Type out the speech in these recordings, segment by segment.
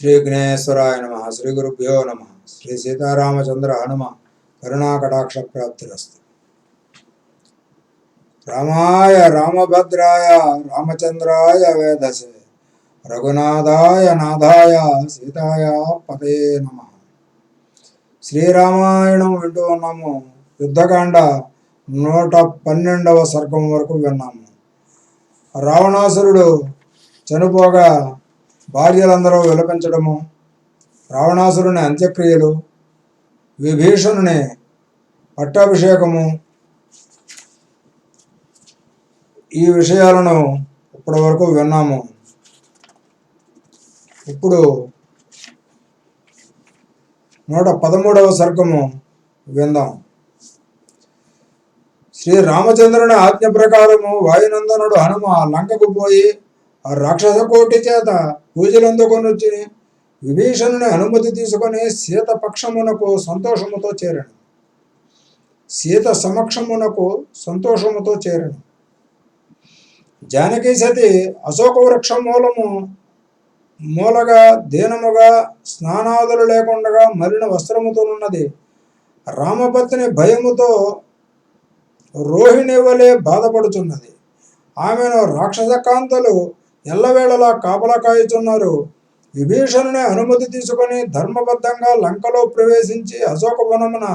శ్రీ విఘ్నేశ్వరాయ నమ. శ్రీ గురుభ్యో నమ. శ్రీ సీతారామచంద్ర హనుమ కరుణాకటాక్ష ప్రాప్తిరస్తు. రామాయ రామభద్రాయ రామచంద్రాయ వేదసే రఘునాథాయ నాథాయ సీతాయ పతే నమ. శ్రీరామాయణం వింటూ ఉన్నాము. యుద్ధకాండ 112వ సర్గం వరకు విన్నాము. రావణాసురుడు చనిపోగా భార్యలందరూ విలపించడము, రావణాసురుని అంత్యక్రియలు, విభీషణుని పట్టాభిషేకము, ఈ విషయాలను ఇప్పటి వరకు విన్నాము. ఇప్పుడు 113వ సర్గము విందాం. శ్రీ రామచంద్రుని ఆజ్ఞ ప్రకారము వాయునందనుడు హనుమ లంకకు పోయి ఆ రాక్షస కోటి చేత పూజలందుకొనొచ్చి విభీషణుని అనుమతి తీసుకొని సీత పక్షమునకు సంతోషముతో చేరను. సీత సమక్షమునకు సంతోషముతో చేరను. జానకీ సతి అశోక వృక్ష మూలగా దీనముగా స్నానాదులు లేకుండా మలిన వస్త్రముతోనున్నది. రామపత్ని భయముతో రోహిణి వలె బాధపడుచున్నది. ఆమెను రాక్షస కాంతలు ఎల్లవేళలా కాపలా కాయుచున్నారు. విభీషణుని అనుమతి తీసుకొని ధర్మబద్ధంగా లంకలో ప్రవేశించి అశోక వనమున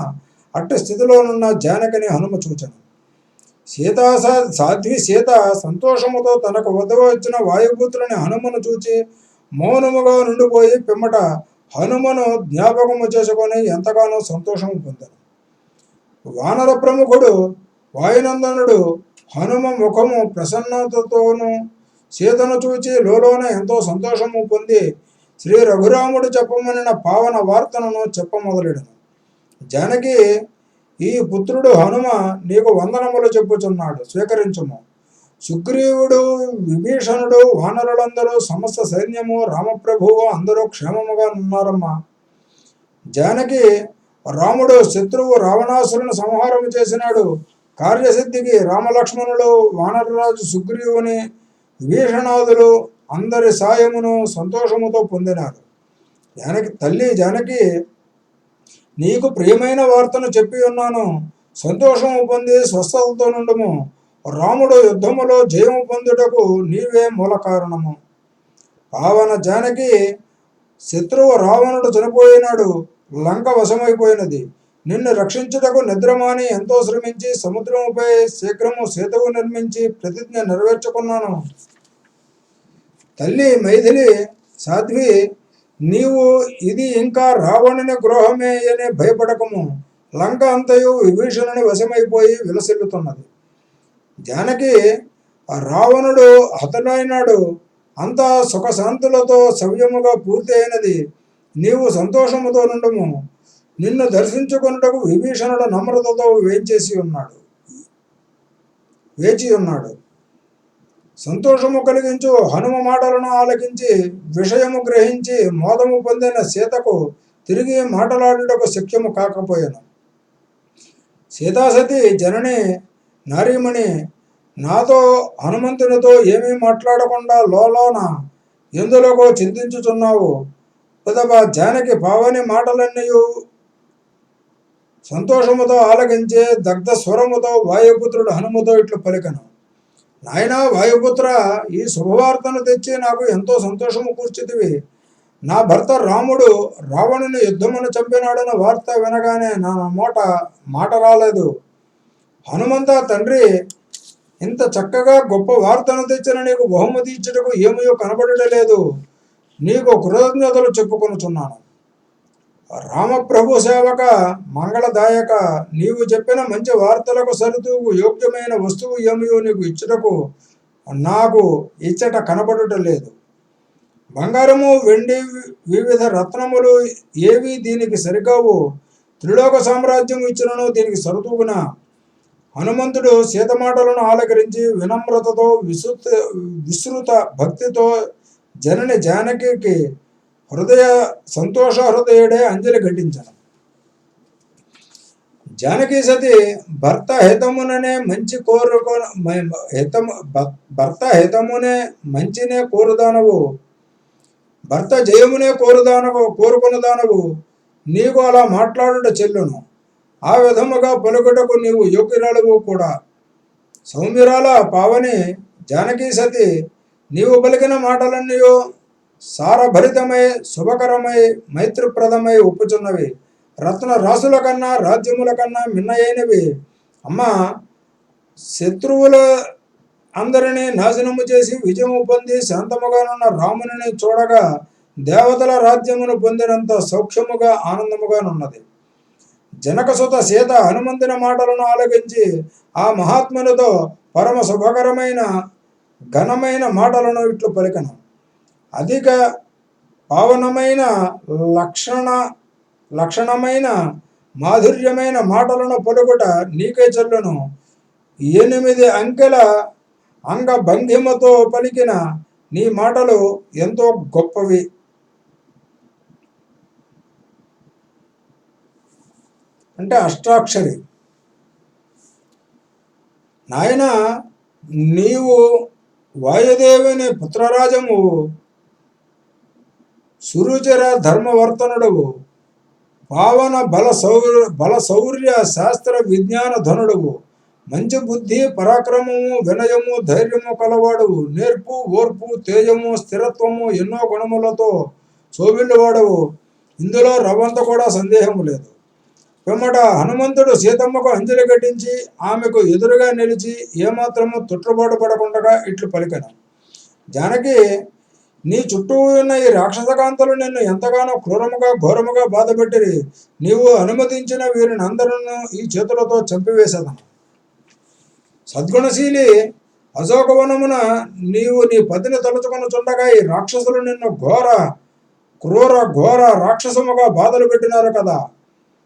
అట్టి స్థితిలోనున్న జానకిని హనుమ చూచను. సాధ్వి సీత సంతోషముతో తనకు వద్ద వచ్చిన వాయుపుత్రుని హనుమను చూచి మౌనముగా నుండిపోయి పిమ్మట హనుమను జ్ఞాపకము చేసుకొని ఎంతగానో సంతోషము పొందను. వానర ప్రముఖుడు వాయునందనుడు హనుమ ముఖము ప్రసన్నతతోనూ సీతను చూచి లోలోన ఎంతో సంతోషము పొంది శ్రీ రఘురాముడు చెప్పమనిన పావన వార్తను చెప్పమొదలెడను. జానకి, ఈ పుత్రుడు హనుమ నీకు వందనములు చెప్పుచున్నాడు, స్వీకరించుము. సుగ్రీవుడు, విభీషణుడు, వానరులందరూ, సమస్త సైన్యము, రామప్రభువు అందరూ క్షేమముగా ఉన్నారమ్మా. జానకి, రాముడు శత్రువు రావణాసురుని సంహారము చేసినాడు. కార్యసిద్ధికి రామలక్ష్మణులు, వానరరాజు సుగ్రీవుని, విభీషణాదులు అందరి సాయమును సంతోషముతో పొందినారు. తల్లి జానకి, నీకు ప్రియమైన వార్తను చెప్పి ఉన్నాను. సంతోషము పొంది స్వస్థతతో నుండుము. రాముడు యుద్ధములో జయము పొందుటకు నీవే మూల కారణము. పావన జానకి, శత్రువు రావణుడు చనిపోయినాడు. లంక వశమైపోయినది. నిన్ను రక్షించుటకు నిద్రమాని ఎంతో శ్రమించి సముద్రముపై శీఘ్రము సేతువు నిర్మించి ప్రతిజ్ఞ నెరవేర్చుకున్నాను. తల్లి మైథిలి, సాధ్వి, నీవు ఇది ఇంకా రావణుని గృహమే అని భయపడకము. లంక అంతయు విభీషణుని వశమైపోయి విలసిల్లుతున్నది. జానకి, రావణుడు హతనైనాడు. అంతా సుఖశాంతులతో సవ్యముగా పూర్తి అయినది. నీవు సంతోషముతో నుండుము. నిన్ను దర్శించుకొనుటకు విభీషణుడు నమ్రతతో వేచి ఉన్నాడు. సంతోషము కలిగించు హనుమ మాటలను ఆలకించి విషయము గ్రహించి మోదము పొందిన సీతకు తిరిగి మాటలాడుటకు శక్యము కాకపోయాను. సీతాసతి, జనని, నారీమణి, నాతో హనుమంతునితో ఏమీ మాట్లాడకుండా లోన ఎందులోకో చింతించుచున్నావు. పిదప జానకి పావని మాటలన్నయూ సంతోషముతో ఆలకించి దగ్ధ స్వరముతో వాయుపుత్రుడు హనుమతో ఇట్లు పలికను. నాయనా వాయుపుత్ర, ఈ శుభవార్తను తెచ్చి నాకు ఎంతో సంతోషము కూర్చుతివి. నా భర్త రాముడు రావణుని యుద్ధమును చంపినాడన్న వార్త వినగానే నా మాట రాలేదు. హనుమంత తండ్రి, ఇంత చక్కగా గొప్ప వార్తను తెచ్చిన నీకు బహుమతి ఇచ్చుటకు ఏమయో కనబడలేదు. నీకు కృతజ్ఞతలు చెప్పుకొనుచున్నాను. రామప్రభు సేవక, మంగళదాయక, నీవు చెప్పిన మంచి వార్తలకు సరితూగు యోగ్యమైన వస్తువు ఏమయో నీకు ఇచ్చుటకు నాకు ఇచ్చట కనబడుటలేదు. బంగారము, వెండి, వివిధ రత్నములు ఏవి దీనికి సరికావు. త్రిలోక సామ్రాజ్యం ఇచ్చినను దీనికి సరితూగున. హనుమంతుడు సీత మాటలను ఆలకరించి వినమ్రతతో విస్తృత భక్తితో జనని జానకి సంతోష హృదయుడే అంజలి ఘటించను. జానకీ సతి, భర్త హితమునే మంచినే కోరుదానవు. భర్త జయమునే కోరుకున్నదానవు నీకు అలా మాట్లాడుట చెల్లును. ఆ విధముగా పలుకుటకు నీవు యోగ్యురాలువు కూడా. సౌమ్యురాల పావని జానకీ సతి, నీవు పలికిన మాటలన్నయో సారభరితమై శుభకరమై మైత్రిప్రదమై ఒప్పుచున్నవి. రత్న రాసుల కన్నా రాజ్యముల కన్నా మిన్నయైనవి. అమ్మా, శత్రువుల అందరినీ నాశనము చేసి విజయము పొంది శాంతముగానున్న రాముని చూడగా దేవతల రాజ్యమును పొందినంత సౌఖ్యముగా ఆనందముగానున్నది. జనకసుత సీత హనుమంతుని మాటలను ఆలకించి ఆ మహాత్మునితో పరమ శుభకరమైన ఘనమైన మాటలను ఇట్లు పలికను. అధిక పావనమైన లక్షణమైన మాధుర్యమైన మాటలను పలుకుట నీకే చెల్లును. 8 అంకెల అంగభంగిమతో పలికిన నీ మాటలు ఎంతో గొప్పవి. అంటే అష్టాక్షరి. నాయన, నీవు వాయుదేవుని పుత్రరాజము, సురుచిర ధర్మవర్తనుడవు, పావన బల శౌర్య శాస్త్ర విజ్ఞాన ధనుడవు, మంచి బుద్ధి పరాక్రమము వినయము ధైర్యము కలవాడవు, నేర్పు ఓర్పు తేజము స్థిరత్వము ఎన్నో గుణములతో శోభిల్లువాడవు. ఇందులో రవ్వంత కూడా సందేహము లేదు. పిమ్మట హనుమంతుడు సీతమ్మకు అంజలి ఘటించి ఆమెకు ఎదురుగా నిలిచి ఏమాత్రము తొట్టుబాటు పడకుండా ఇట్లు పలికెను. జానకి, నీ చుట్టూ ఉన్న ఈ రాక్షసకాంతలు నిన్ను ఎంతగానో క్రూరముగా ఘోరముగా బాధపెట్టిరి. నీవు అనుమతించిన వీరిని అందరూ ఈ చేతులతో చంపివేసేదను. సద్గుణశీలి అశోకవనమున నీవు నీ పతిని తలుచుకొని చుండగా ఈ రాక్షసులు నిన్ను ఘోర రాక్షసముగా బాధలు పెట్టినారు కదా.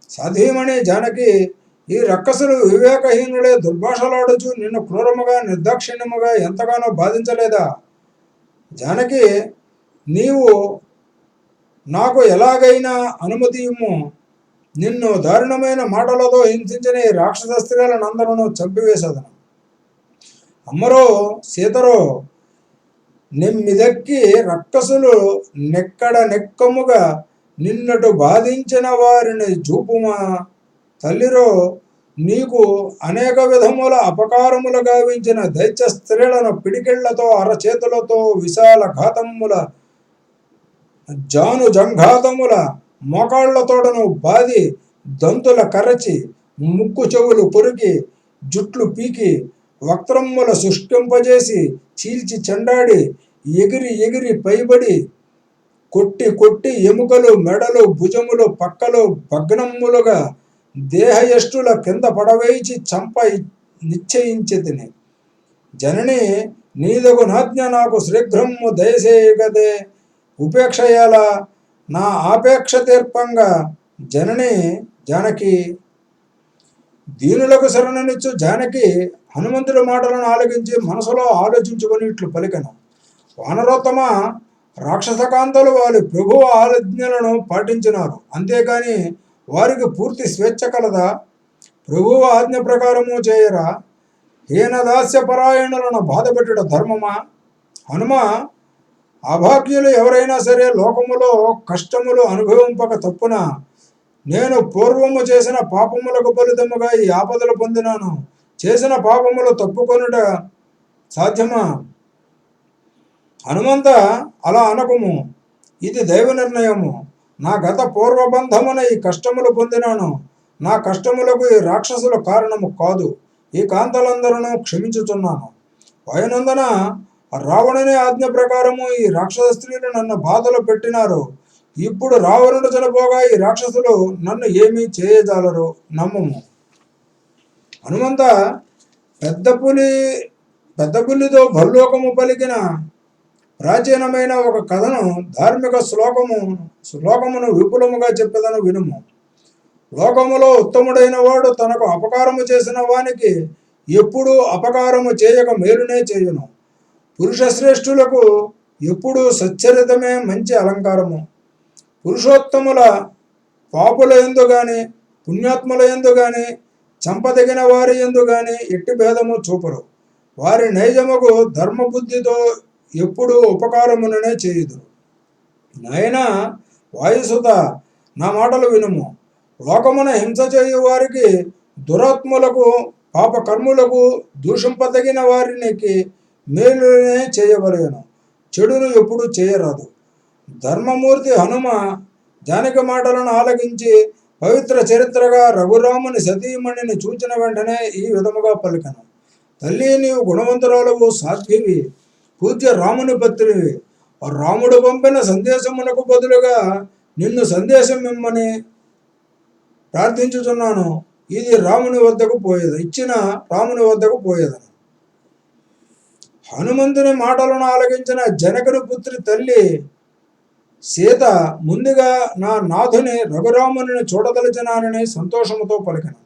సాధ్వీమణి జానకి, ఈ రక్కసులు వివేకహీనులే దుర్భాషలాడుచు నిన్ను క్రూరముగా నిర్దాక్షిణ్యముగా ఎంతగానో బాధించలేదా? జానకి, నీవు నాకు ఎలాగైనా అనుమతి ఇమ్ము. నిన్ను దారుణమైన మాటలతో హింసించిన ఈ రాక్షస స్త్రీలనందరూ చంపివేసేదను. అమ్మరో సీతరో, నెమ్మిదక్కి రక్కసులు నెక్కముగా నిన్నటు బాధించిన వారిని చూపుమా. తల్లిరో, నీకు అనేక విధముల అపకారములు గావించిన దైత్య స్త్రీలను పిడికిళ్లతో అరచేతులతో విశాల ఘాతముల జంఘాతముల మోకాళ్లతోడను బాది దంతుల కరచి ముక్కు చెవులు కొరికి జుట్లు పీకి వక్త్రముల శుష్కింపజేసి చీల్చి చెండాడి ఎగిరి పైబడి కొట్టి ఎముకలు మెడలు భుజములు పక్కలు భగ్నములుగా దేహయష్టుల కింద పడవేయించి చంప నిశ్చయించితిని. జనని, నీదగు నాజ్ఞ నాకు శీఘ్రము దయసేయగదే. ఉపేక్షయాల నా ఆపేక్ష తీర్పంగా జనని జానకి. దీనులకు శరణనిచ్చు జానకి హనుమంతుడి మాటలను ఆలకించి మనసులో ఆలోచించుకొని ఇట్లు పలికెను. వానరోత్తమ, రాక్షసకాంతలు వారి ప్రభువు ఆజ్ఞలను పాటించినారు, అంతేకాని వారికి పూర్తి స్వేచ్ఛ కలదా? ప్రభువు ఆజ్ఞ ప్రకారము చేయరా? హీనదాస్యపరాయణులను బాధపెట్టుట ధర్మమా? హనుమ, అభాగ్యులు ఎవరైనా సరే లోకములో కష్టములు అనుభవింపక తప్పున నేను పూర్వము చేసిన పాపములకు ఫలితముగా ఈ ఆపదలు పొందినాను. చేసిన పాపములు తప్పుకొనుట సాధ్యమా? హనుమంత, అలా అనకుము. ఇది దైవ నిర్ణయము. నా గత పూర్వబంధమున ఈ కష్టములు పొందినాను. నా కష్టములకు ఈ రాక్షసుల కారణము కాదు. ఈ కాంతలందరూ క్షమించుచున్నాను. వయనందన, రావణుని ఆజ్ఞ ప్రకారము ఈ రాక్షస స్త్రీలు నన్ను బాధలు పెట్టినారు. ఇప్పుడు రావణుడు చనిపోగా ఈ రాక్షసులు నన్ను ఏమీ చేయజాలరు, నమ్ముము. హనుమంత, పెద్ద పులితో భల్లోకము పలికిన ప్రాచీనమైన ఒక కథను, ధార్మిక శ్లోకమును విపులముగా చెప్పేదను వినుము. లోకములో ఉత్తముడైన వాడు తనకు అపకారము చేసిన వానికి ఎప్పుడూ అపకారము చేయక మేలునే చేయును. పురుష శ్రేష్ఠులకు ఎప్పుడూ సచ్చరితమే మంచి అలంకారము. పురుషోత్తముల పాపుల యందు గాని పుణ్యాత్ముల యందు గాని చంపదగిన వారి యందు గాని ఎట్టి భేదము చూపరు. వారి నైజముకు ధర్మబుద్ధితో ఎప్పుడూ ఉపకారముననే చేయుదురు. నాయనా వాయుసుత, నా మాటలు వినుము. లోకమున హింస చేయు వారికి, దురాత్ములకు, పాపకర్ములకు, దూషింపదగిన వారికి మేలునే చేయవలేను, చెడును ఎప్పుడు చేయరాదు. ధర్మమూర్తి హనుమ జానకి మాటలను ఆలకించి పవిత్ర చరిత్రగా రఘురాముని సతీమణిని చూచిన వెంటనే ఈ విధముగా పలికను. తల్లి, నీవు గుణవంతురాలవు, సాధ్వివి, పూజ్య రాముని పత్రివి. రాముడు పంపిన సందేశమునకు బదులుగా నిన్ను సందేశం ఇమ్మని ప్రార్థించుచున్నాను. ఇది రాముని వద్దకు పోయేది, ఇచ్చిన రాముని వద్దకు పోయేదను. హనుమంతుని మాటలను ఆలకించిన జనకుని పుత్రి తల్లి సీత ముందుగా నా నాథుని రఘురాముని చూడదలిచినానని సంతోషముతో పలికను.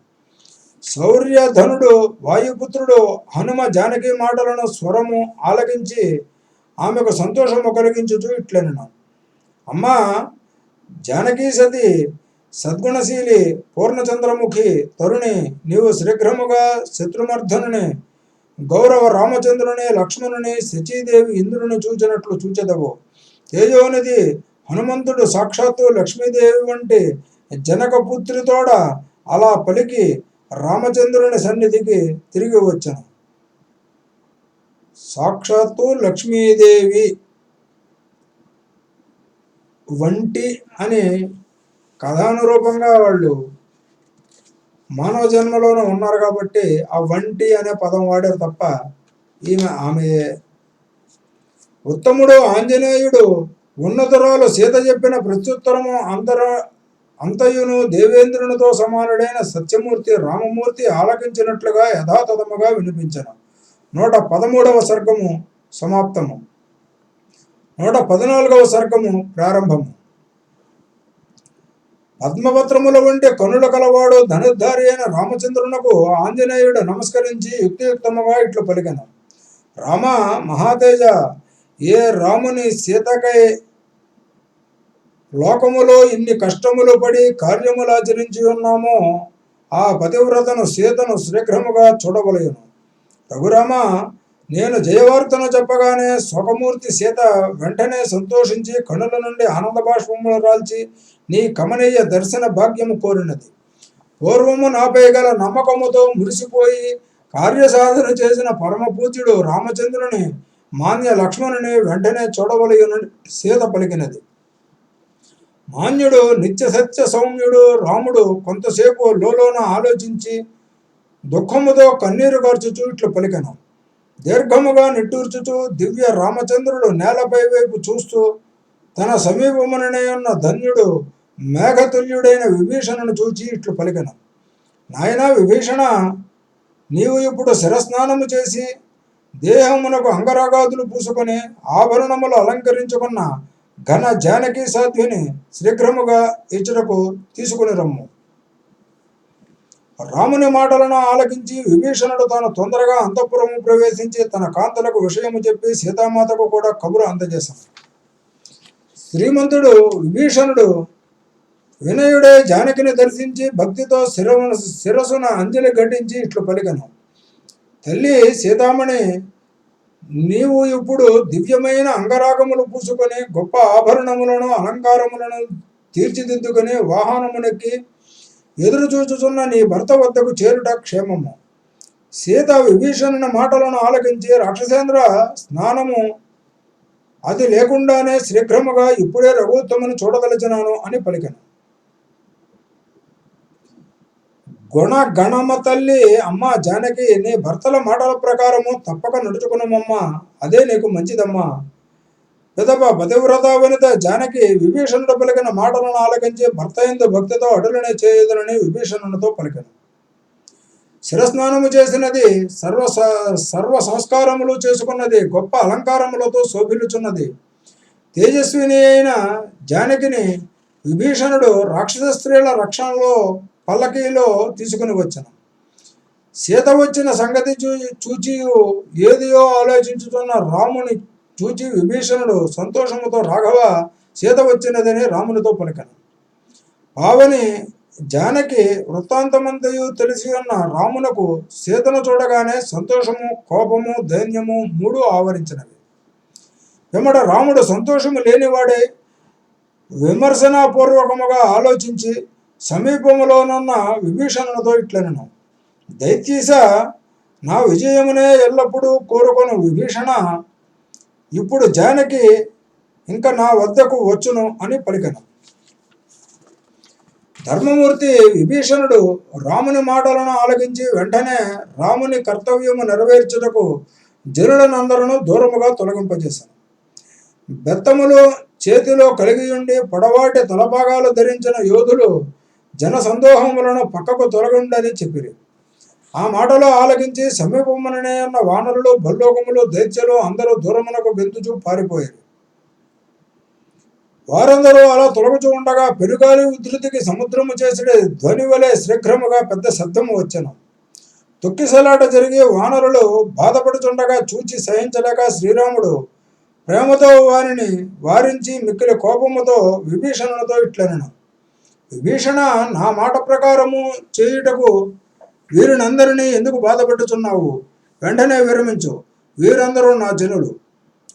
శౌర్యధనుడు వాయుపుత్రుడు హనుమ జానకి మాటలను స్వరము ఆలకించి ఆమెకు సంతోషము కలిగించుచు ఇట్లనెను. అమ్మా జానకీ సతి, సద్గుణశీలి, పూర్ణచంద్రముఖి తరుణి, నీవు శీఘ్రముగా శత్రుమర్ధనుని, గౌరవ రామచంద్రుని, లక్ష్మణుని, శచీదేవి ఇంద్రుని చూచినట్లు చూచెదవు. తేజోనిధి హనుమంతుడు సాక్షాత్తు లక్ష్మీదేవి వంటి జనకపుత్రితోడ అలా పలికి రామచంద్రుని సన్నిధికి తిరిగి వచ్చాను. సాక్షాత్తు లక్ష్మీదేవి వంటి అని కథానురూపంగా వాళ్ళు మానవ జన్మలోనే ఉన్నారు కాబట్టి ఆ వంటి అనే పదం వాడారు తప్ప ఆమె ఉత్తముడు ఆంజనేయుడు ఉన్నతురాలు సీత చెప్పిన ప్రత్యుత్తరము అంతయును దేవేంద్రునితో సమానుడైన సత్యమూర్తి రామమూర్తి ఆలకించినట్లుగా యథాతథముగా వినిపించను. 113వ సర్గము సమాప్తము. 114వ సర్గము ప్రారంభము. పద్మపత్రముల వంటి కనుల కలవాడు ధనుర్ధారి అయిన రామచంద్రునకు ఆంజనేయుడు నమస్కరించి యుక్తియుక్తముగా ఇట్లు పలికెను. రామ మహాతేజ, ఏ రాముని సీతకై లోకములో ఇన్ని కష్టములు పడి కార్యములు ఆచరించి ఉన్నామో ఆ పతివ్రతను సీతను శీఘ్రముగా చూడవలయును. రఘురామ, నేను జయవార్తను చెప్పగానే శోకమూర్తి సీత వెంటనే సంతోషించి కనుల నుండి ఆనంద బాష్పములు రాల్చి నీ కమనీయ దర్శన భాగ్యము కోరినది. పూర్వము నాపై గల నమ్మకముతో మురిసిపోయి కార్యసాధన చేసిన పరమపూజ్యుడు రామచంద్రుని, మాన్య లక్ష్మణుని వెంటనే చూడవలయునని సీత పలికినది. మాన్యుడు నిత్య సత్య సౌమ్యుడు రాముడు కొంతసేపు లోలోన ఆలోచించి దుఃఖముతో కన్నీరు కార్చుచూ ఇట్లు పలికెను. దీర్ఘముగా నిట్టూర్చుచూ దివ్య రామచంద్రుడు నేలపై వైపు చూస్తూ తన సమీపముననే ఉన్న ధన్యుడు మేఘతుల్యుడైన విభీషణను చూచి ఇట్లు పలికెను. నాయనా విభీషణ, నీవు ఇప్పుడు శిరస్నానము చేసి దేహమునకు అంగరాగాదులు పూసుకొని ఆభరణములు అలంకరించుకున్న ఘన జానకి సాధ్విని శీఘ్రముగా ఇచ్చటకు తీసుకుని రమ్ము. రాముని మాటలను ఆలకించి విభీషణుడు తాను తొందరగా అంతఃపురము ప్రవేశించి తన కాంతలకు విషయము చెప్పి సీతామాతకు కూడా కబురు అందజేశాను. శ్రీమంతుడు విభీషణుడు వినయుడే జానకిని దర్శించి భక్తితో శిరసున అంజలి ఘటించి ఇట్లు పలికను. తల్లి సీతామణి, నీవు ఇప్పుడు దివ్యమైన అంగరాగములు పూసుకొని గొప్ప ఆభరణములను అలంకారములను తీర్చిదిద్దుకొని వాహనమునెక్కి ఎదురు చూచుచున్న నీ భర్త వద్దకు చేరుట క్షేమము. సీత విభీషణుని మాటలను ఆలకించి రాక్షసేంద్ర స్నానము అది లేకుండానే శీఘ్రముగా ఇప్పుడే రఘుత్తమును చూడదలిచినాను అని పలికెను. గణమ తల్లి, అమ్మ జానకి, నీ భర్తల మాటల ప్రకారము తప్పక నడుచుకున్నామమ్మా, అదే నీకు మంచిదమ్మా. పిదప పతివ్రత వనిత జానకి విభీషణుడు పలికిన మాటలను ఆలకించి భర్త యందు భక్తితో అటులనే చేయదులని విభీషణునితో పలికెను. శిరస్నానము చేసినది, సర్వ సంస్కారములు చేసుకున్నది, గొప్ప అలంకారములతో శోభిల్లుచున్నది. తేజస్విని అయిన జానకిని విభీషణుడు రాక్షస స్త్రీల రక్షణలో పల్లకీలో తీసుకుని వచ్చాను. సీత వచ్చిన సంగతి చూచి ఏదియో ఆలోచించుతున్న రాముని చూచి విభీషణుడు సంతోషముతో రాఘవ, సీత వచ్చినదని రామునితో పలికెను. పావని జానకి వృత్తాంతమంతయు తెలిసి ఉన్న రామునకు సీతను చూడగానే సంతోషము, కోపము, దైన్యము మూడు ఆవరించినవి. వెంబడ రాముడు సంతోషము లేనివాడే విమర్శనాపూర్వకముగా ఆలోచించి సమీపములోనున్న విభీషణునితో ఇట్లనెను. దైత్యీశ, నా విజయమునే ఎల్లప్పుడూ కోరుకొను విభీషణ, ఇప్పుడు జానకి ఇంక నా వద్దకు వచ్చును అని పలికెను. ధర్మమూర్తి విభీషణుడు రాముని మాటలను ఆలకించి వెంటనే రాముని కర్తవ్యము నెరవేర్చుటకు జనులనందరూ దూరముగా తొలగింపజేశాను. బెత్తములు చేతిలో కలిగియుండి పొడవాటి తలపాగాలు ధరించిన యోధులు జన సందోహములను పక్కకు తొలగిండని చెప్పిరి. ఆ మాటలో ఆలకించి సమీపముననే ఉన్న వానరులు, భల్లోకములు, దైత్యులు అందరూ దూరమునకు గెంతుచూ పారిపోయారు. వారందరూ అలా తొలగుచూ ఉండగా పెరుగాలి ఉధృతికి సముద్రము చేసే ధ్వని వలె శీఘ్రముగా పెద్ద శబ్దము వచ్చెను. తొక్కిసలాట జరిగి వానరులు బాధపడుచుండగా చూచి సహించలేక శ్రీరాముడు ప్రేమతో వారిని వారించి మిక్కిలి కోపముతో విభీషణునితో ఇట్లనెను. విభీషణ, నా మాట ప్రకారము చేయుటకు వీరినందరినీ ఎందుకు బాధపెట్టుచున్నావు? వెంటనే విరమించు. వీరందరూ నా జనులు.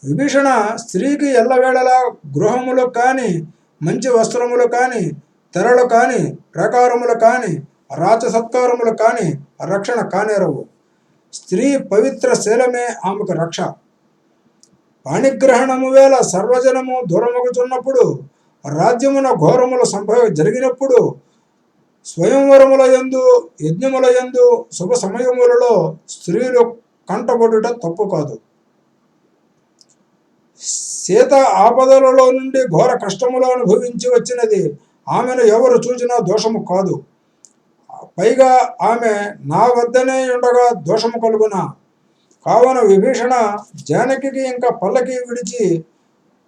విభీషణ, స్త్రీకి ఎల్లవేళలా గృహములు కాని, మంచి వస్త్రములు కాని, తెరలు కాని, ప్రకారములు కాని, రాచసత్కారములు కాని రక్షణ కానేరవు. స్త్రీ పవిత్ర శీలమే ఆమెకు రక్ష. పాణిగ్రహణము వేళ సర్వజనము దూరమగుచున్నప్పుడు, రాజ్యమున ఘోరముల జరిగినప్పుడు, స్వయంవరముల యందు, యజ్ఞముల యందు, శుభ సమయములలో స్త్రీలు కంటబడుట తప్పు కాదు. సీత ఆపదలలో నుండి ఘోర కష్టములు అనుభవించి వచ్చినది. ఆమెను ఎవరు చూచినా దోషము కాదు. పైగా ఆమె నా వద్దనే ఉండగా దోషము కలుగునా? కావున విభీషణ, జానకి ఇంకా పల్లకి విడిచి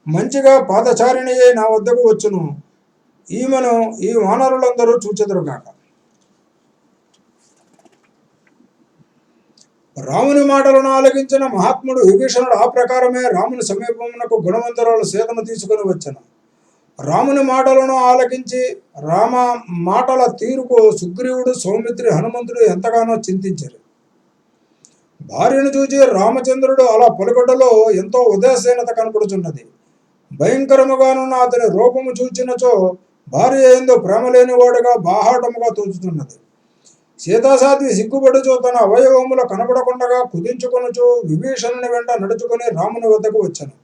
మంచిగా పాదచారిణి అయి నా వద్దకు వచ్చును. ఈమెను ఈ వానరులందరూ చూచెదరుగాక. రాముని మాటలను ఆలకించిన మహాత్ముడు విభీషణుడు ఆ ప్రకారమే రాముని సమీపమునకు గుణవంతరాలు సీతను తీసుకుని వచ్చాను. రాముని మాటలను ఆలకించి రామ మాటల తీరుకు సుగ్రీవుడు, సౌమిత్రి, హనుమంతుడు ఎంతగానో చింతించారు. భార్యను చూచి రామచంద్రుడు అలా పలుకటలో ఎంతో ఉదాసీనత కనపడుచున్నది. భయంకరముగానున్న అతని రూపము చూచినచో భార్య ఎందు ప్రేమ లేనివాడుగా బాహాటముగా తోచుతున్నది. సీతాసాధ్వి సిగ్గుపడుచు తన అవయవముల కనపడకుండగా కుదించుకొనుచు విభీషణుని వెంట నడుచుకుని రాముని వద్దకు వచ్చాను.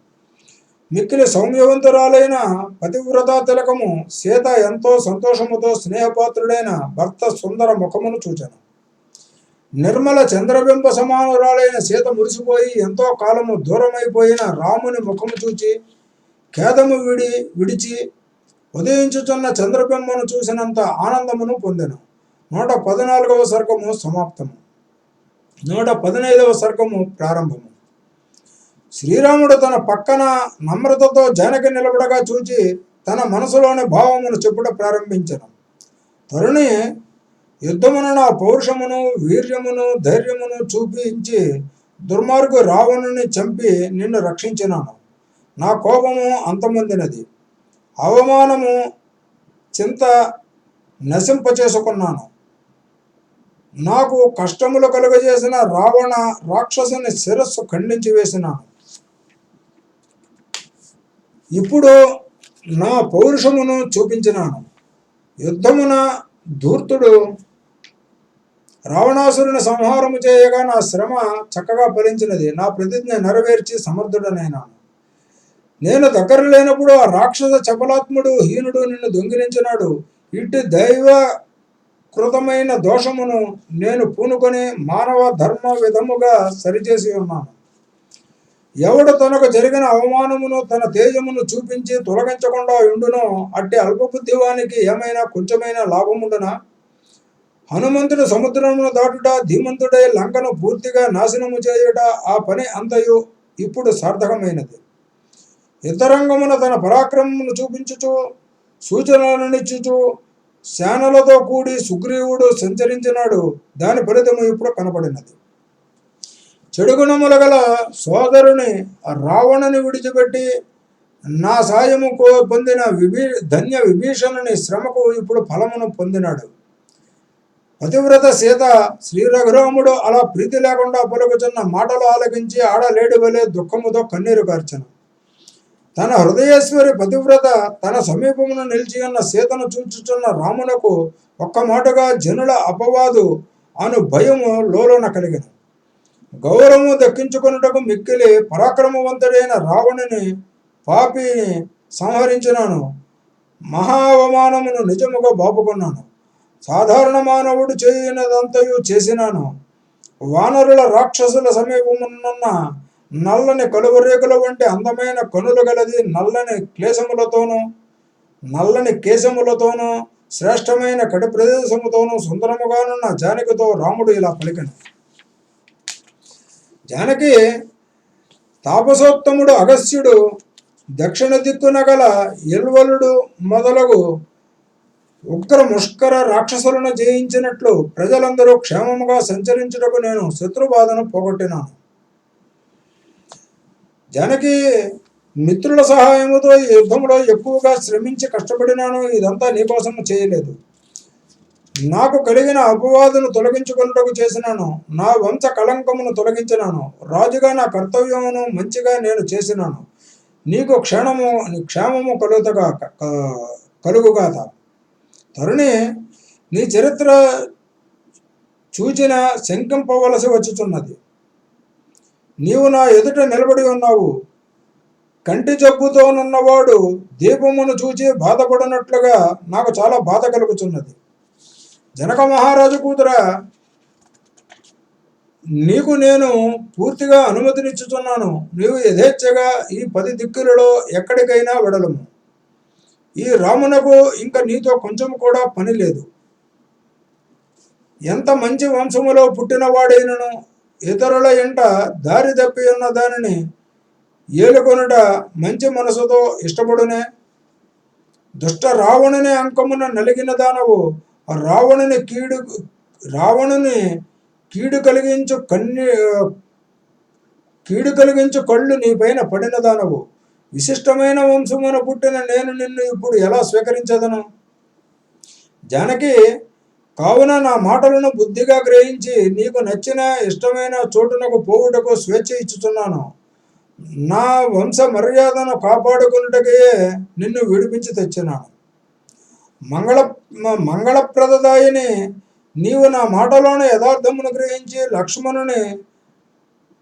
మిక్కిలి సౌమ్యవంతురాలైన పతివ్రత తిలకము సీత ఎంతో సంతోషముతో స్నేహపాత్రుడైన భర్త సుందర ముఖమును చూచాను. నిర్మల చంద్రబింబ సమానురాలైన సీత మురిసిపోయి ఎంతో కాలము దూరమైపోయిన రాముని ముఖము చూచి ఖేదము విడిచి ఉదయించుచున్న చంద్రబింబను చూసినంత ఆనందమును పొందెను. 114వ సర్గము సమాప్తము. 115వ సర్గము ప్రారంభము. శ్రీరాముడు తన పక్కన నమ్రతతో జానకి నిలబడగా చూచి తన మనసులోని భావమును చెప్పుట ప్రారంభించను. తరుణి, యుద్ధమును నా పౌరుషమును, వీర్యమును, ధైర్యమును చూపించి దుర్మార్గు రావణుని చంపి నిన్ను రక్షించినాను. నా కోపము అంతమొందినది. అవమానము చింత నశింపచేసుకున్నాను. నాకు కష్టములు కలుగజేసిన రావణ రాక్షసుని శిరస్సు ఖండించి వేసినాను. ఇప్పుడు నా పౌరుషమును చూపించినాను. యుద్ధమున ధూర్తుడు రావణాసురుని సంహారము చేయగా నా శ్రమ చక్కగా ఫలించినది. నా ప్రతిజ్ఞ నెరవేర్చి సమర్థుడనైనాను. నేను దగ్గర లేనప్పుడు ఆ రాక్షస చపలాత్ముడు హీనుడు నిన్ను దొంగిలించినాడు. ఇటు దైవ కృతమైన దోషమును నేను పూనుకొని మానవ ధర్మ విధముగా సరిచేసి ఉన్నాను. ఎవడు తనకు జరిగిన అవమానమును తన తేజమును చూపించి తొలగించకుండా ఉండునో అట్టి అల్పబుద్ధివానికి ఏమైనా కొంచెమైనా లాభముండునా? హనుమంతుడు సముద్రమును దాటుట, ధీమంతుడై లంకను పూర్తిగా నాశనము చేయుట, ఆ పని అంతయు ఇప్పుడు సార్థకమైనది. యుద్ధరంగమున తన పరాక్రమమును చూపించుచు సూచనలనిచ్చుచు సేనలతో కూడి సుగ్రీవుడు సంచరించినాడు. దాని ఫలితము ఇప్పుడు కనపడినది. చెడుగుణముల గల సోదరుని రావణుని విడిచిపెట్టి నా సాయము పొందిన ధన్య విభీషణుని శ్రమకు ఇప్పుడు ఫలమును పొందినాడు. పతివ్రత సీత శ్రీ రఘురాముడు అలా ప్రీతి లేకుండా పలుకుచున్న మాటలు ఆలకించి ఆడలేడి వలె దుఃఖముతో కన్నీరు కార్చెను. తన హృదయేశ్వరి పతివ్రత తన సమీపమును నిలిచి ఉన్న సీతను చూచుచున్న రామునకు ఒక్క మాటగా జనుల అపవాదు అను భయము లోలోన కలిగిన. గౌరవము దక్కించుకొనుటకు మిక్కిలి పరాక్రమవంతుడైన రావణుని పాపిని సంహరించినాను. మహా అవమానమును నిజముగా బాపుకున్నాను. సాధారణ మానవుడు చేయనదంతయు చేసినాను. వానరుల రాక్షసుల సమీపమునున్న నల్లని కలువరేకుల వంటి అందమైన కనులు గలది నల్లని కేశములతోనూ శ్రేష్టమైన కటి ప్రదేశముతోనూ సుందరముగానున్న జానకితో రాముడు ఇలా పలికెను. జానకి, తాపసోత్తముడు అగస్త్యుడు దక్షిణ దిక్కున గల ఎల్వలుడు మొదలగు ఉగ్ర ముష్కర రాక్షసులను జయించినట్లు ప్రజలందరూ క్షేమముగా సంచరించుటకు నేను శత్రుబాధను పోగొట్టినాను. జానకి, మిత్రుల సహాయముతో ఈ యుద్ధంలో ఎక్కువగా శ్రమించి కష్టపడినాను. ఇదంతా నీకోసము చేయలేదు. నాకు కలిగిన అపవాదును తొలగించుకున్నటకు చేసినాను. నా వంశ కళంకమును తొలగించినాను. రాజుగా నా కర్తవ్యమును మంచిగా నేను చేసినాను. నీకు క్షేమము కలుగుగాక. తరుణి, నీ చరిత్ర చూచిన శంకింపవలసి వచ్చుచున్నది. నీవు నా ఎదుట నిలబడి ఉన్నావు. కంటి జబ్బుతోనున్నవాడు దీపమును చూచి బాధపడినట్లుగా నాకు చాలా బాధ కలుగుతున్నది. జనక మహారాజు కూతురా, నీకు నేను పూర్తిగా అనుమతినిచ్చుచున్నాను. నీవు యథేచ్ఛగా ఈ 10 దిక్కులలో ఎక్కడికైనా వెడలము. ఈ రామునకు ఇంకా నీతో కొంచెం కూడా పని లేదు. ఎంత మంచి వంశములో పుట్టినవాడైనను ఇతరుల ఎంట దారి తప్పి ఉన్న దానిని ఏలుకొనుట మంచి మనసుతో ఇష్టపడునే. దుష్ట రావణుని అంకమున నలిగిన దానవు, రావణుని కీడు కలిగించు కళ్ళు నీపైన పడిన దానవు. విశిష్టమైన వంశమున పుట్టిన నేను నిన్ను ఇప్పుడు ఎలా స్వీకరించదను? జానకి, కావున నా మాటలను బుద్ధిగా గ్రహించి నీకు నచ్చిన ఇష్టమైన చోటునకు పోవుటకు స్వేచ్ఛ ఇచ్చుచున్నాను. నా వంశ మర్యాదను కాపాడుకున్నటకే నిన్ను విడిపించి తెచ్చినాను. మంగళప్రదదాయిని, నీవు నా మాటలోని యథార్థమును గ్రహించి లక్ష్మణుని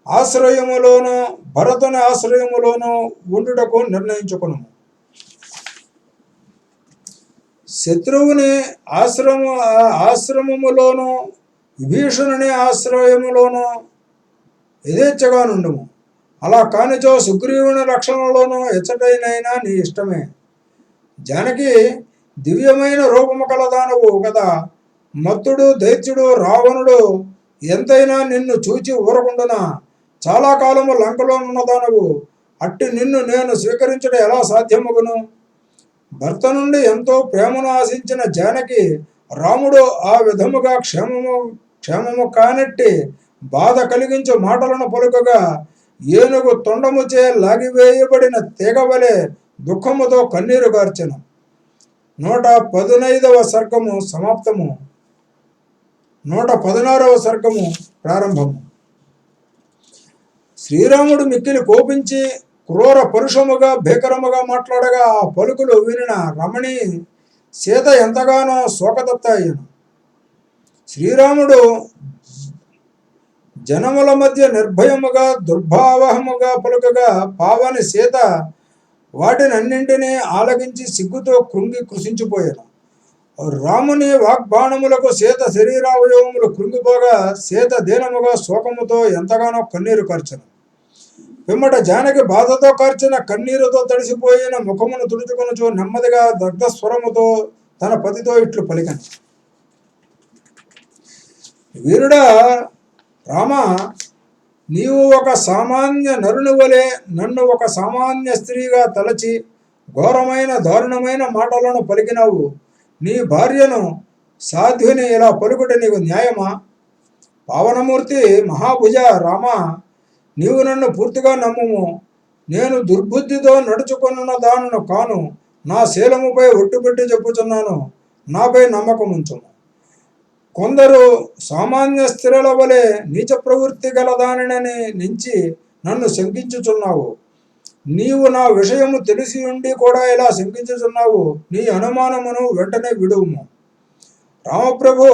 ఆశ్రయములోనూ భరతుని ఆశ్రయములోనూ ఉండుటకు నిర్ణయించుకును. శత్రువుని ఆశ్రమములోనూ విభీషణుని ఆశ్రయములోనూ యథేచ్ఛగా నుండుము. అలా కానిచో సుగ్రీవుని రక్షణలోనూ ఎచ్చటైనైనా నీ ఇష్టమే. జానకి, దివ్యమైన రూపము కలదానవు కదా. మత్తుడు దైత్యుడు రావణుడు ఎంతైనా నిన్ను చూచి ఊరకుండునా? చాలా కాలము లంకలో ఉన్నదానవు. అట్టి నిన్ను నేను స్వీకరించడం ఎలా సాధ్యమగును? భర్త నుండి ఎంతో ప్రేమను ఆశించిన జానకి, రాముడు ఆ విధముగా క్షేమము కానట్టి బాధ కలిగించు మాటలను పలుకగా ఏనుగు తొండముచే లాగివేయబడిన తీగవలే దుఃఖముతో కన్నీరు గార్చెను. 115వ సర్గము సమాప్తము. 116వ సర్గము ప్రారంభము. శ్రీరాముడు మిక్కిలి కోపించి క్రూర పరుషముగా భీకరముగా మాట్లాడగా ఆ పలుకులు వినిన రమణి సీత ఎంతగానో శోకదత్త అయ్యను. శ్రీరాముడు జనముల మధ్య నిర్భయముగా దుర్భావహముగా పలుకగా పావని సీత వాటినన్నింటినీ ఆలకించి సిగ్గుతో కృషించిపోయాను. రాముని వాగ్బాణములకు సీత శరీరావయవములు కృంగిపోగా సీత దీనముగా శోకముతో ఎంతగానో కన్నీరు కార్చెను. పిమ్మట జానకి బాధతో కార్చిన కన్నీరుతో తడిసిపోయిన ముఖమును తుడుచుకొనుచు నెమ్మదిగా దగ్ధ స్వరముతో తన పతితో ఇట్లు పలికను. వీరుడా రామ, నీవు ఒక సామాన్య నరుని వలె నన్ను ఒక సామాన్య స్త్రీగా తలచి ఘోరమైన దారుణమైన మాటలను పలికినావు. నీ భార్యను సాధ్విని ఇలా పలుకుట నీకు న్యాయమా? పావనమూర్తి మహాభుజ రామ, నీవు నన్ను పూర్తిగా నమ్ముము. నేను దుర్బుద్ధితో నడుచుకున్న దానిను కాను. నా శీలముపై ఒట్టుపెట్టి చెప్పుచున్నాను. నాపై నమ్మకం ఉంచుము. కొందరు సామాన్య స్త్రీల వలె నీచ ప్రవృత్తి గల దానిని నుంచి నన్ను శంకించుచున్నావు. నీవు నా విషయము తెలిసి ఉండి కూడా ఇలా శంకించుచున్నావు. నీ అనుమానమును వెంటనే విడువుము. రామప్రభు,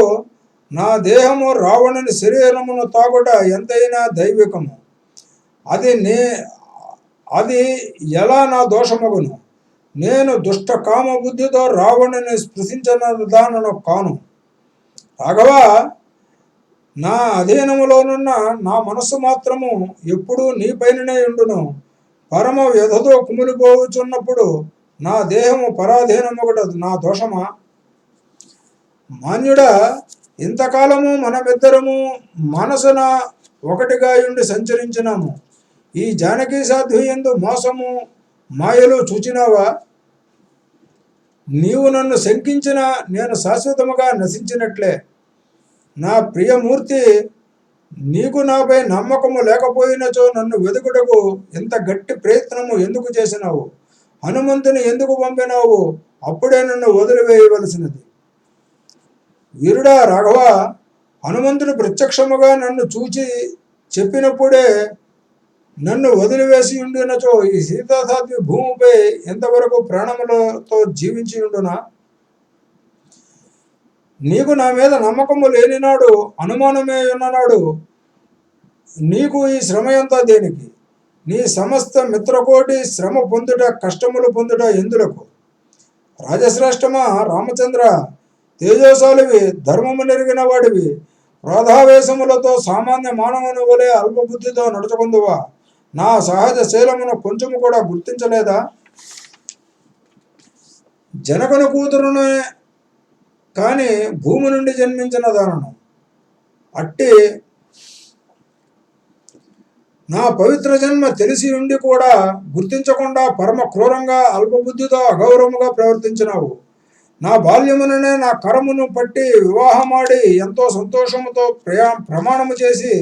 నా దేహము రావణుని శరీరమును తాగుట ఎంతైనా దైవికము. అది ఎలా నా దోషమగును? నేను దుష్ట కామ బుద్ధితో రావణుని స్పృశించదానను కాను. రాఘవ, నా అధీనములోనున్న నా మనస్సు మాత్రము ఎప్పుడూ నీపైననే ఉండును. పరమ వ్యధతో కుమిలిపోవచ్చున్నప్పుడు నా దేహము పరాధీనమొకట నా దోషమా? మాన్యుడా, ఇంతకాలము మనమిద్దరము మనసున ఒకటిగా ఉండి సంచరించినాము. ఈ జానకీ సాధ్వియందు మోసము మాయలు చూచినావా? నీవు నన్ను శంకించిన నేను శాశ్వతముగా నశించినట్లే. నా ప్రియమూర్తి, నీకు నాపై నమ్మకము లేకపోయినచో నన్ను వెదుకుటకు ఇంత గట్టి ప్రయత్నము ఎందుకు చేసినావు? హనుమంతుని ఎందుకు పంపినావు? అప్పుడే నన్ను వదిలివేయవలసినది. వీరుడా రాఘవ, హనుమంతుడు ప్రత్యక్షముగా నన్ను చూచి చెప్పినప్పుడే నన్ను వదిలివేసి ఉండినచో ఈ సీతాసాధ్వి భూమిపై ఎంతవరకు ప్రాణములతో జీవించి ఉండునా? నీకు నా మీద నమ్మకము లేనినాడు, అనుమానమే ఉన్ననాడు నీకు ఈ శ్రమ ఎంత దేనికి? నీ సమస్త మిత్రకోటి శ్రమ పొందుట, కష్టములు పొందుట ఎందులకు? రాజశ్రేష్టమా రామచంద్ర, తేజోశాలివి, ధర్మము నెరిగిన వాడివి, క్రోధావేశములతో సామాన్య మానవుని వలె అల్పబుద్ధితో నడుచుకుందువా? నా సహజ శీలమును కొంచెము కూడా గుర్తించలేదా? జనకుని కూతురునే కానీ భూమి నుండి జన్మించిన దానను. అట్టి నా పవిత్ర జన్మ తెలిసి ఉండి కూడా గుర్తించకుండా పరమ క్రూరంగా అల్పబుద్ధితో అగౌరవముగా ప్రవర్తించినావు. నా బాల్యముననే నా కరమును పట్టి వివాహమాడి ఎంతో సంతోషముతో ప్రమాణము చేసి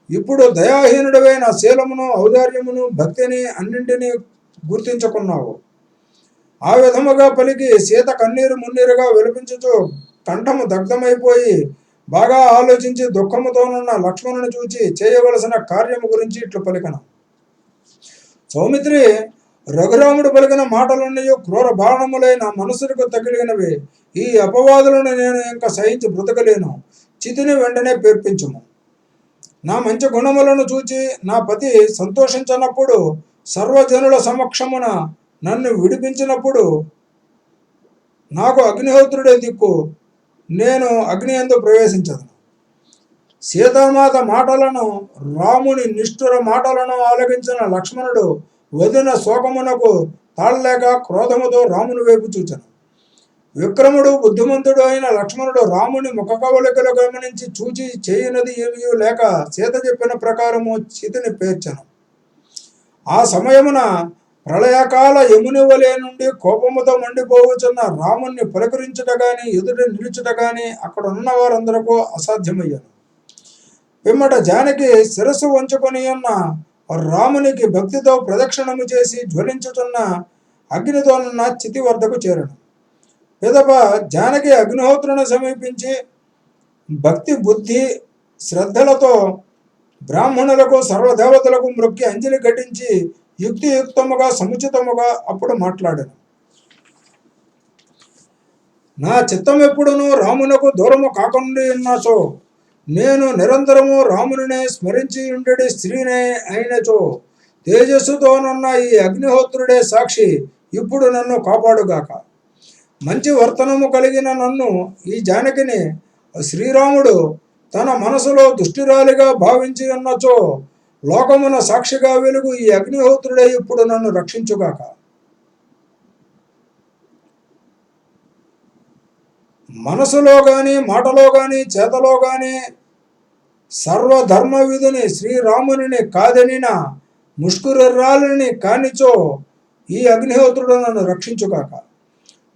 ఇప్పుడు దయాహీనుడివై నా శీలమును, ఔదార్యమును, భక్తిని అన్నింటినీ గుర్తించుకున్నావు. ఆ విధముగా పలికి సీత కన్నీరు మున్నీరుగా విలపించుచు కంఠము దగ్ధమైపోయి బాగా ఆలోచించి దుఃఖముతోనున్న లక్ష్మణుని చూచి చేయవలసిన కార్యము గురించి ఇట్లు పలికను. సౌమిత్రి, రఘురాముడు పలికిన మాటలున్నయో క్రూర బాణములై నా మనసులకు తగిలినవి. ఈ అపవాదులను నేను ఇంకా సహించి బ్రతకలేను. చితిని వెంటనే పేర్పించుము. నా మంచి గుణములను చూచి నా పతి సంతోషించినప్పుడు, సర్వజనుల సమక్షమున నన్ను విడిపించినప్పుడు నాకు అగ్నిహోత్రుడే దిక్కు. నేను అగ్ని యందు ప్రవేశించదు. సీతామాత మాటలను, రాముని నిష్ఠుర మాటలను ఆలకించిన లక్ష్మణుడు వదిన శోకమునకు తాళలేక క్రోధముతో రాముని వైపు చూచను. విక్రముడు బుద్ధిమంతుడు అయిన లక్ష్మణుడు రాముని ముఖ కవలికలు గమనించి చూచి చేయనది ఏమీ లేక సీత చెప్పిన ప్రకారము చితిని పేర్చను. ఆ సమయమున ప్రళయకాల యముని వలె నుండి కోపముతో మండిపోవచ్చున్న రాముణ్ణి పలకరించుట గాని, ఎదుట నిలుచుట గాని అక్కడ ఉన్న వారందరకు అసాధ్యమయ్యాను. పిమ్మట జానకి శిరస్సు వంచుకొని ఉన్న రామునికి భక్తితో ప్రదక్షిణము చేసి జ్వలించుచున్న అగ్నితోనున్న చితి వద్దకు చేరను. పిదప జానకి అగ్నిహోత్రుని సమీపించి భక్తి బుద్ధి శ్రద్ధలతో బ్రాహ్మణులకు సర్వదేవతలకు మ్రొక్కి అంజలి ఘటించి యుక్తియుక్తముగా సముచితముగా అప్పుడు మాట్లాడాను. నా చిత్తం ఎప్పుడునూ రామునకు దూరము కాకుండా ఉన్నచో, నేను నిరంతరము రామునినే స్మరించి ఉండేది స్త్రీనే అయినచో, తేజస్సుతోనున్న ఈ అగ్నిహోత్రుడే సాక్షి ఇప్పుడు నన్ను కాపాడుగాక. మంచి వర్తనము కలిగిన నన్ను, ఈ జానకిని శ్రీరాముడు తన మనసులో దుష్టిరాలిగా భావించి ఉన్నచో, లోకమున సాక్షిగా వెలుగు ఈ అగ్నిహోత్రుడే ఇప్పుడు నన్ను రక్షించుగాక. మనసులో గాని, మాటలో గాని, చేతలో గాని సర్వధర్మ విధిని శ్రీరాముని కాదనిన ముష్కరురాలిని కానిచో ఈ అగ్నిహోత్రుడు నన్ను రక్షించుగాక.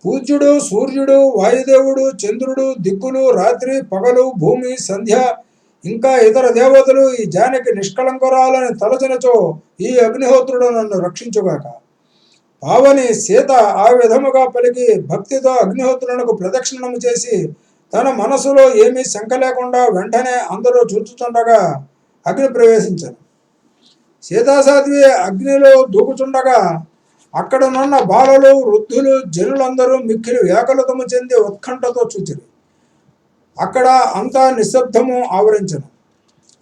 పూజ్యుడు, సూర్యుడు, వాయుదేవుడు, చంద్రుడు, దిక్కులు, రాత్రి పగలు, భూమి, సంధ్య ఇంకా ఇతర దేవతలు ఈ జానకి నిష్కళంకరాలని తలచినచో ఈ అగ్నిహోత్రుడు నన్ను రక్షించుగాక. పావని సీత ఆ విధముగా పలికి భక్తితో అగ్నిహోత్రునకు ప్రదక్షిణము చేసి తన మనసులో ఏమీ శంక లేకుండా వెంటనే అందరూ చూచుచుండగా అగ్ని ప్రవేశించను. సీతాసాధ్వి అగ్నిలో దూకుచుండగా అక్కడనున్న బాలలు వృద్ధులు జనులందరూ మిక్కిలి వ్యాకులతము చెంది ఉత్కంఠతో చూచిరి. అక్కడ అంతా నిశ్శబ్దము ఆవరించను.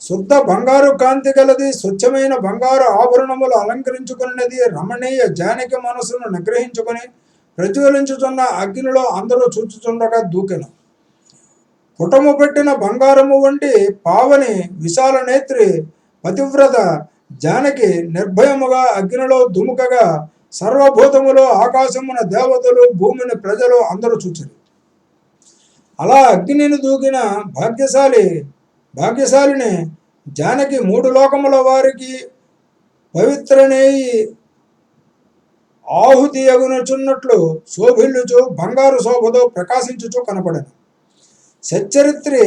శుద్ధ బంగారు కాంతి గలది, స్వచ్ఛమైన బంగారు ఆభరణములు అలంకరించుకున్నది రమణీయ జానకి మనసును నిగ్రహించుకొని ప్రజ్వలించుచున్న అగ్నిలో అందరూ చూచుచుండగా దూకెను. పుటము పెట్టిన బంగారము వంటి పావని విశాల నేత్రి పతివ్రత జానకి నిర్భయముగా అగ్నిలో దుముకగా సర్వభూతములు, ఆకాశమున దేవతలు, భూమిని ప్రజలు అందరూ చూచిరి. అలా అగ్నిని దూకిన భాగ్యశాలిని జానకి మూడు లోకముల వారికి పవిత్రనేయి ఆహుతి అగునుచున్నట్లు శోభిల్లుచు బంగారు శోభతో ప్రకాశించుచు కనపడను. సచ్చరిత్రి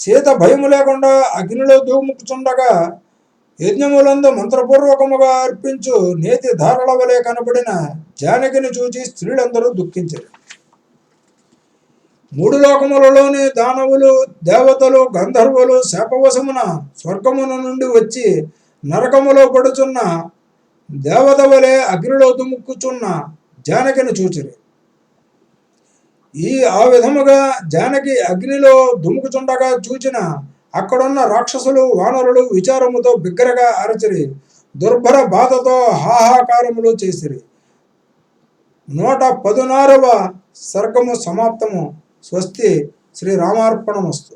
సీత భయము లేకుండా అగ్నిలో దూముకుచుండగా యజ్ఞములందు మంత్రపూర్వకముగా అర్పించు నేతి ధారల వలె కనబడిన జానకిని చూచి స్త్రీలందరూ దుఃఖించారు. మూడు లోకములలోని దానవులు, దేవతలు, గంధర్వులు శాపవశమున స్వర్గమున నుండి వచ్చి నరకములో పడుచున్న దేవత వలె అగ్నిలో దుముక్కుచున్న జానకిని చూచిరి. ఆ విధముగా జానకి అగ్నిలో దుముకుచుండగా చూచిన అక్కడున్న రాక్షసులు, వానరులు విచారముతో బిగ్గరగా అరచిరి. దుర్భర బాధతో హాహాకారములు చేసిరి. 116వ సర్గము సమాప్తము. స్వస్తి. శ్రీరామార్పణమస్తు.